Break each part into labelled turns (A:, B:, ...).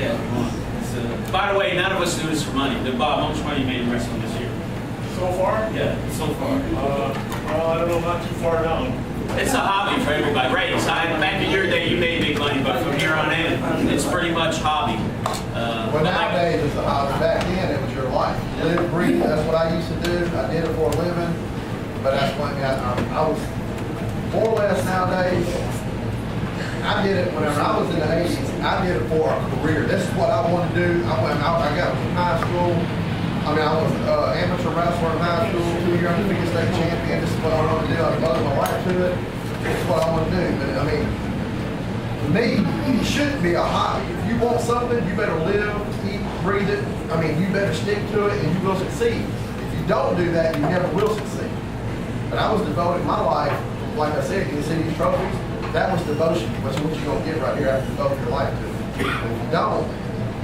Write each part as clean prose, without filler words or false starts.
A: Yeah. By the way, none of us do this for money. Bob, how much money you made in wrestling this year?
B: So far?
A: Yeah, so far.
B: Well, I don't know, not too far down.
A: It's a hobby for everybody. Right, back in your day, you made big money, but from here on in, it's pretty much hobby.
C: Well, nowadays it's a hobby. Back then, it was your life. You live, breathe. That's what I used to do. I did it for a living. But that's when I was more or less nowadays. I did it whenever I was in the 80s. I did it for a career. This is what I want to do. I got from high school. I mean, I was an amateur wrestler in high school, 2-year undefeated state champion. This is what I want to do. I devoted my life to it. This is what I want to do. But I mean, to me, it shouldn't be a hobby. If you want something, you better live, eat, breathe it. I mean, you better stick to it, and you will succeed. If you don't do that, you never will succeed. But I was devoting my life, like I said, you see these trophies. That was devotion. That's what you're going to get right here after devoting your life to it. If you don't,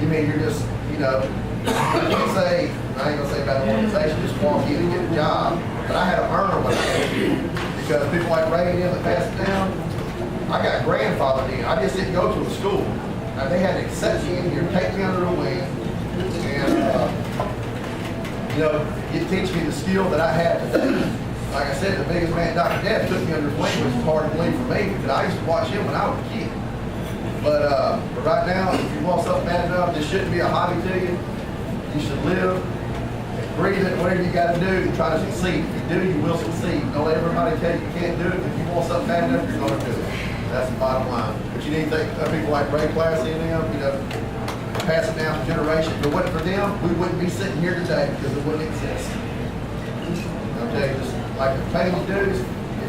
C: you mean you're just, you know, I can't say, I ain't going to say about the organization, just walk in and get a job. But I had to earn what I had. Because people like Ray and them that passed it down, I got grandfathered in. I just didn't go to a school. Now, they had to accept me in here, take me under the wing, and, you know, teach me the skill that I had today. Like I said, the biggest man, Dr. Death, took me under his wing, which is hard to believe for me, because I used to watch him when I was a kid. But right now, if you want something bad enough, this shouldn't be a hobby to you. You should live, breathe it, whatever you got to do to try to succeed. If you do, you will succeed. Don't let everybody tell you you can't do it. If you want something bad enough, you're going to do it. That's the bottom line. But you need to think of people like Ray Classy and them, you know, pass it down to generations. If it wasn't for them, we wouldn't be sitting here today because it wouldn't exist. Okay, just like the paying dues, if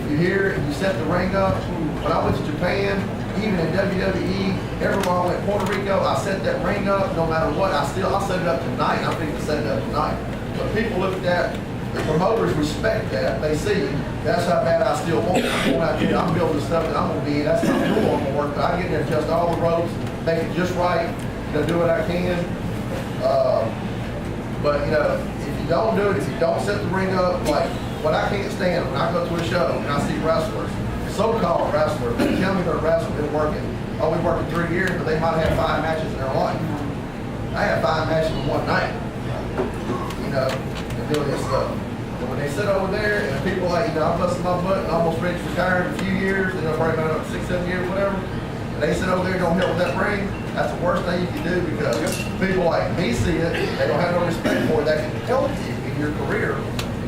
C: you're here and you set the ring up, when I went to Japan, even in WWE, everywhere I went, Puerto Rico, I set that ring up no matter what. I'll set it up tonight. I'm thinking to set it up tonight. But people look at that, the promoters respect that. They see that's how bad I still want it. I'm building stuff that I'm going to be. That's not cool. I'm going to work. But I get there, adjust all the ropes, make it just right, you know, do what I can. But, you know, if you don't do it, if you don't set the ring up, like what I can't stand when I go to a show and I see wrestlers, so-called wrestlers, they tell me they're wrestlers, been working, oh, we worked 3 years, but they might have 5 matches in their life. I had 5 matches in one night, you know, and doing this stuff. But when they sit over there and the people like, you know, I'm busting my butt and almost ready to retire in a few years, you know, probably about 6, 7 years, whatever, and they sit over there and don't help with that ring, that's the worst thing you can do because people like me see it, they don't have no respect for it, that can help you in your career.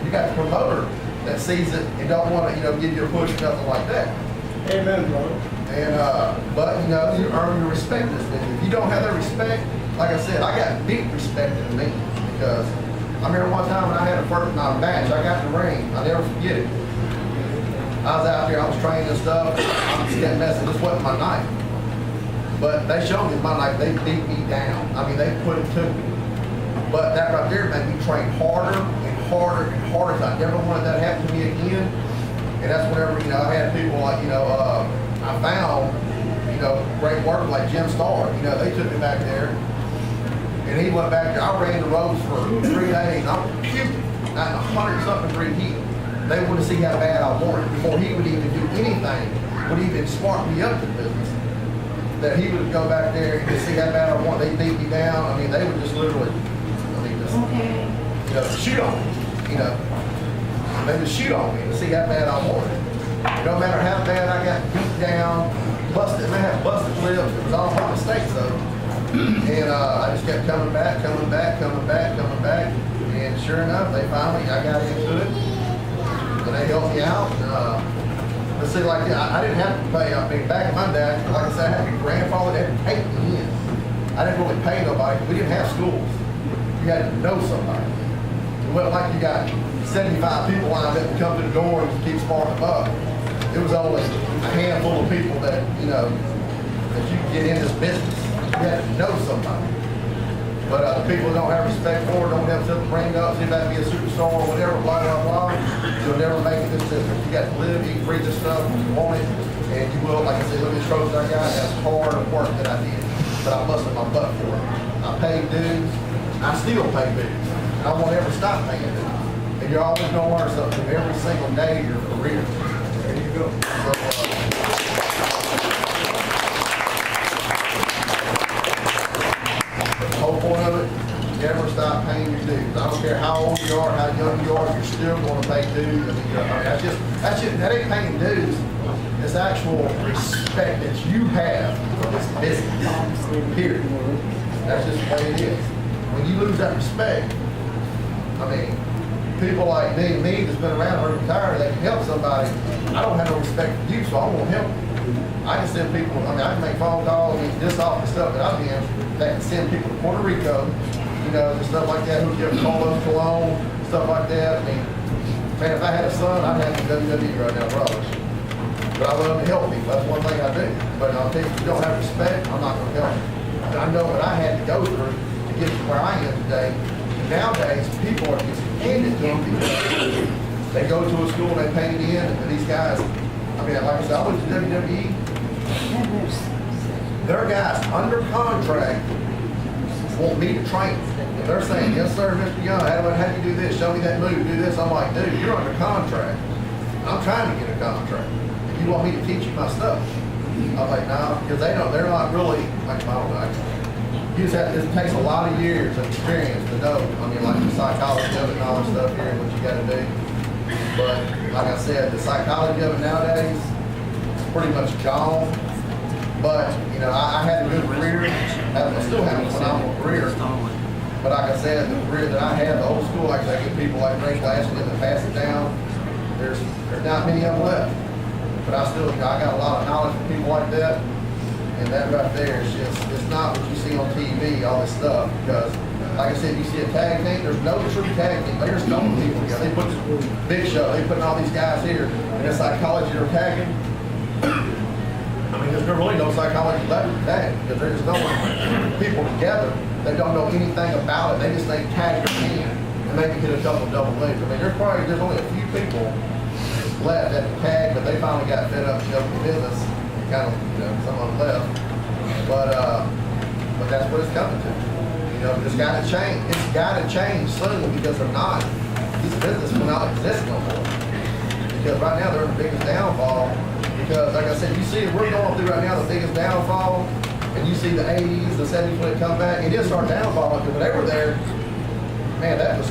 C: You got the promoter that sees it and don't want to, you know, give you a push or nothing like that.
B: Amen, brother.
C: And but you know, you earn your respect this thing. If you don't have that respect, like I said, I got deep respect in me because I remember one time when I had my match, I got in the ring, I'll never forget it. I was out there, I was training and stuff, I'm just getting messy, this wasn't my night. But they showed me my night, they beat me down. I mean, they put it to me. But that right there made me train harder and harder and harder. I never wanted that to happen to me again. And that's whenever, you know, I had people like, you know, I found, you know, great work like Jim Starr. You know, they took me back there. And he went back there. I ran the ropes for 3 days. I was puking at 100-something degree heat. They wanted to see how bad I wanted before he would even do anything, would even smart me up to the business. That he would go back there and see how bad I want. They beat me down. I mean, they would just literally, you know, shoot on me, you know. They would shoot on me to see how bad I wanted. No matter how bad I got beat down, busted, man, I had busted lips. It was all my mistakes though. And I just kept coming back. And sure enough, they finally, I got into it. And they helped me out. But see, like, I didn't have to pay. I mean, back in my day, like I said, I had a grandfather that had to pay me in. I didn't really pay nobody. We didn't have schools. You had to know somebody. It wasn't like you got 75 people lined up and come to the door and keep sparking them up. It was only a handful of people that, you know, that you could get in this business. You had to know somebody. But the people who don't have respect for it, don't have something to bring up, see if that be a superstar or whatever, blah, blah, blah, you'll never make it this business. You got to live, eat, breathe this stuff, you want it, and you will, like I said, look at the trophies I got, that's hard work that I did. But I busted my butt for it. I paid dues, I still pay dues. And I won't ever stop paying dues. And you're always going to learn something every single day of your career. There you go. So, dues. I don't care how old you are, how young you are, you're still gonna pay dues. I mean, that ain't paying dues. It's actual respect that you have for this business, period. That's just the way it is. When you lose that respect, I mean, people like me that's been around or retired, that can help somebody. I don't have no respect for you, so I won't help you. I can send people, I mean, I can make phone calls and this off and stuff that I'm in, that can send people to Puerto Rico, you know, and stuff like that, who give colas, cologne, stuff like that. I mean, man, if I had a son, I'd have the WWE right now, brothers. But I love to help people. That's one thing I do. But I'll tell you, if you don't have respect, I'm not going to help you. And I know what I had to go through to get to where I am today. And nowadays, people are just handed to them because they go to a school and they pay it in, and these guys, I mean, like I said, I went to WWE. Their guys under contract want me to train. And they're saying, yes, sir, Mr. Young, how do you do this? Show me that move, do this. I'm like, dude, you're under contract. I'm trying to get a contract. You want me to teach you my stuff? I'm like, no, because they're not really, like, I don't know. You just have, it takes a lot of years of experience to know, I mean, like the psychology of it and all this stuff here and what you got to do. But, like I said, the psychology of it nowadays is pretty much gone. But, you know, I had a good career. I still have a phenomenal career. But like I said, the career that I had, the old school, like I get people like Ray Glassman that pass it down. There's not many of them left. But I got a lot of knowledge from people like that. And that right there is just, it's not what you see on TV, all this stuff. Because, like I said, you see a tag team, there's no true tag team. They're just throwing people together. They put this big show, they putting all these guys here, and it's psychology they're tagging. I mean, there's really no psychology left in tag, because they're just throwing people together. They don't know anything about it. They just think tag their hand and maybe hit a double moves. I mean, there's only a few people left at the tag, but they finally got fed up with the business. Kind of, you know, some of them left. But that's what it's coming to. You know, it's got to change. It's got to change soon because if not, this business will not exist no more. Because right now they're in the biggest downfall. Because like I said, you see, we're going through right now the biggest downfall, and you see the 80s, the 70s when it come back. It is our downfall because when they were there, man, that was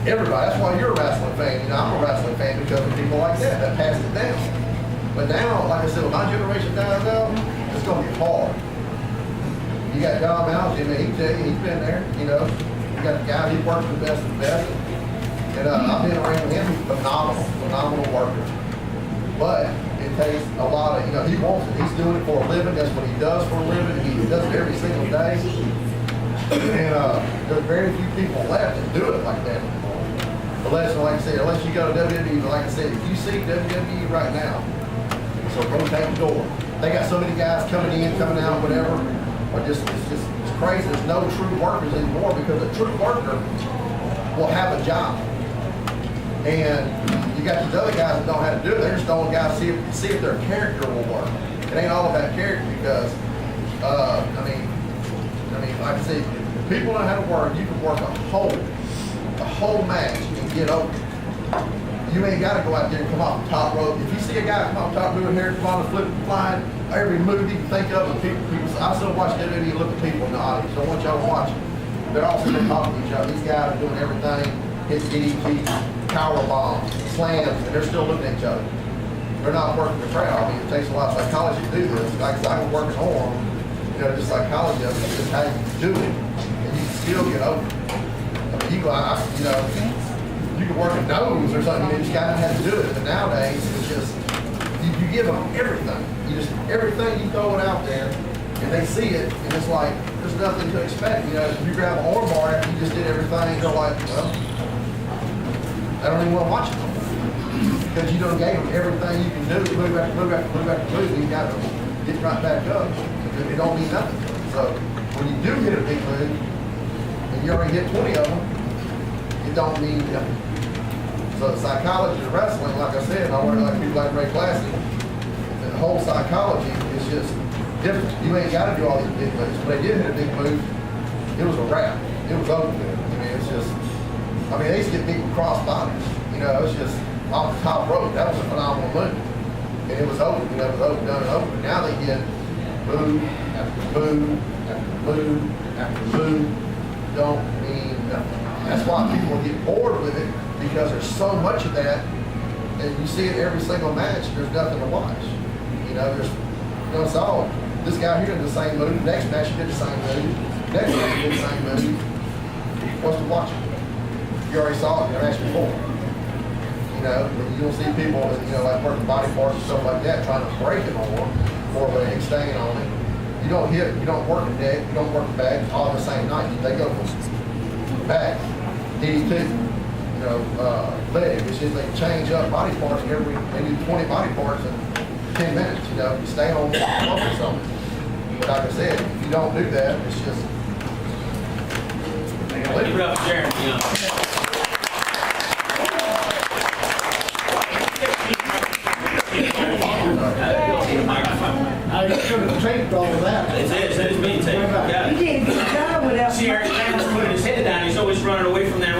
C: everybody. That's why you're a wrestling fan. You know, I'm a wrestling fan because of people like that passed it down. But now, like I said, when my generation dies out, it's going to be hard. You got John Mouse, I mean, he can tell you, he's been there, you know. You got the guy, he works the best of the best. And I've been around with him, he's a phenomenal worker. But it takes a lot of, you know, he wants it. He's doing it for a living. That's what he does for a living. He does it every single day. And there's very few people left that do it like that anymore. Unless, like I said, unless you go to WWE, like I said, if you see WWE right now, so rotate the door. They got so many guys coming in, coming out, whatever. Or it's crazy. There's no true workers anymore because a true worker will have a job. And you got these other guys that don't know how to do it. They're just throwing guys to see if their character will work. It ain't all about character because, I mean, like I said, if people know how to work, you can work a whole match and get over. You ain't got to go out there and come off the top rope. If you see a guy come off the top doing hair, come on and flip and flying, every move you can think of, and people I still watch WWE and look at people in the audience. So I want y'all to watch it. They're all sitting there talking to each other. These guys are doing everything, hitting DDTs, power bombs, slams, and they're still looking at each other. They're not working the crowd. I mean, it takes a lot of psychology to do this. Like I said, I can work at home, you know, just psychology of it, just how you do it, and you can still get over it. I mean, you know, you can work a nose or something, you just gotta have to do it. But nowadays, it's just, you give them everything. Everything you throw it out there, and they see it, and it's like, there's nothing to expect. You know, if you grab an arm bar after you just did everything, they're like, well, I don't even want to watch it no more. Because you done gave them everything you can do, move after move, and you got to get right back up. Because it don't mean nothing to them. So, when you do hit a big move, and you already hit 20 of them, it don't mean nothing. So the psychology of wrestling, like I said, I work like people like Ray Glassman, the whole psychology is just different. You ain't got to do all these big moves. When they did hit a big move, it was a wrap. It was over with. I mean, it's just, they used to get people cross bodies. You know, it was just off the top rope. That was a phenomenal move. And it was over. You know, it was over, done, and over. Now they get move after move after move after move. Don't mean nothing. That's why people get bored with it, because there's so much of that, and you see it every single match, there's nothing to watch. You know, it's all, this guy here did the same move, next match he did the same move, next match he did the same move. What's to watch? You already saw it in the match before. You know, you don't see people, you know, like working body parts and stuff like that, trying to break it on or leg, staying on it. You don't hit, you don't work the neck, you don't work the back all the same night. They go from back, knee to, you know, leg. It's just they change up body parts they do 20 body parts in 10 minutes, you know. You stay on focus on it. But like I said, if you don't do that, it's just,
A: Keep it up, Jeremy. You know.
B: I should have taped all of that.
A: It's being taken. Yeah.
D: You did a good job with that.
A: See, Eric Cameron's putting his head down. He's always running away from that